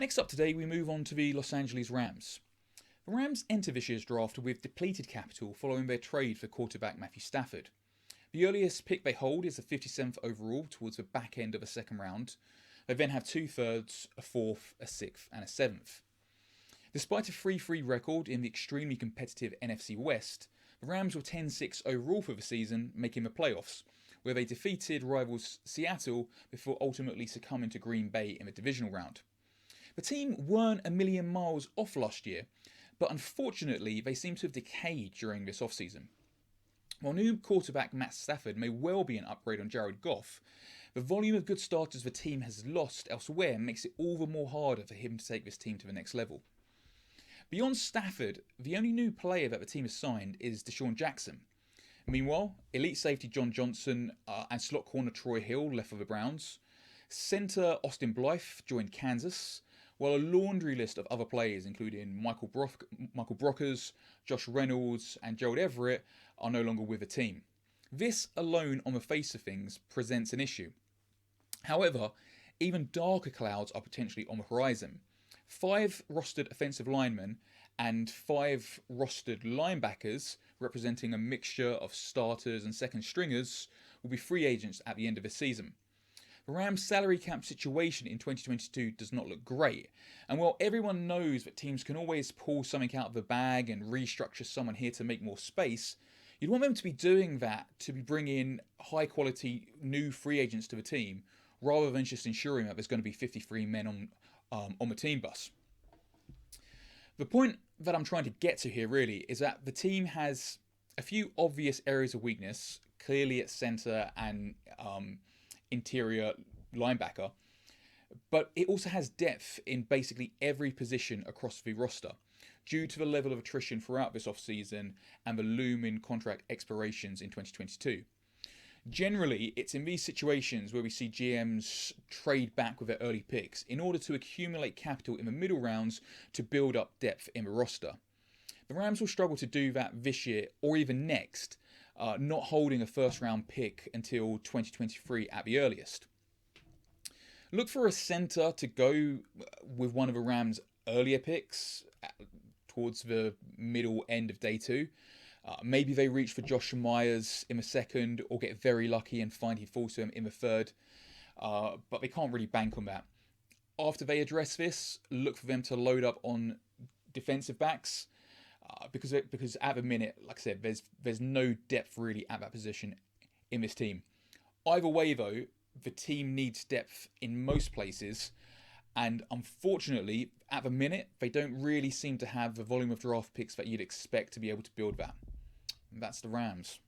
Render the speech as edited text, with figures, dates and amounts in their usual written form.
Next up today, we move on to the Los Angeles Rams. The Rams enter this year's draft with depleted capital following their trade for quarterback Matthew Stafford. The earliest pick they hold is the 57th overall towards the back end of the second round. They then have two thirds, a fourth, a sixth, and a seventh. Despite a 3-3 record in the extremely competitive NFC West, the Rams were 10-6 overall for the season, making the playoffs, where they defeated rivals Seattle before ultimately succumbing to Green Bay in the divisional round. The team weren't a million miles off last year, but unfortunately they seem to have decayed during this offseason. While new quarterback Matt Stafford may well be an upgrade on Jared Goff, the volume of good starters the team has lost elsewhere makes it all the more harder for him to take this team to the next level. Beyond Stafford, the only new player that the team has signed is Deshaun Jackson. Meanwhile, elite safety John Johnson and slot corner Troy Hill left for the Browns. Centre Austin Blythe joined Kansas, while a laundry list of other players, including Michael Brockers, Josh Reynolds, and Gerald Everett, are no longer with the team. This alone, on the face of things, presents an issue. However, even darker clouds are potentially on the horizon. 5 rostered offensive linemen and 5 rostered linebackers, representing a mixture of starters and second stringers, will be free agents at the end of the season. The Rams' salary cap situation in 2022 does not look great, and while everyone knows that teams can always pull something out of the bag and restructure someone here to make more space, you'd want them to be doing that to be bringing high quality new free agents to the team, rather than just ensuring that there's going to be 53 men on the team bus. The point that I'm trying to get to here really is that the team has a few obvious areas of weakness, clearly at centre and interior linebacker, but it also has depth in basically every position across the roster due to the level of attrition throughout this offseason and the looming contract expirations in 2022. Generally, it's in these situations where we see GMs trade back with their early picks in order to accumulate capital in the middle rounds to build up depth in the roster. The Rams will struggle to do that this year or even next, not holding a first round pick until 2023 at the earliest. Look for a centre to go with one of the Rams' earlier picks towards the middle end of day 2. Maybe they reach for Josh Myers in the second or get very lucky and find he falls to them in the third, but they can't really bank on that. After they address this, look for them to load up on defensive backs, because at the minute, like I said, there's no depth really at that position in this team. Either way though, the team needs depth in most places, and unfortunately at the minute they don't really seem to have the volume of draft picks that you'd expect to be able to build that. And that's the Rams.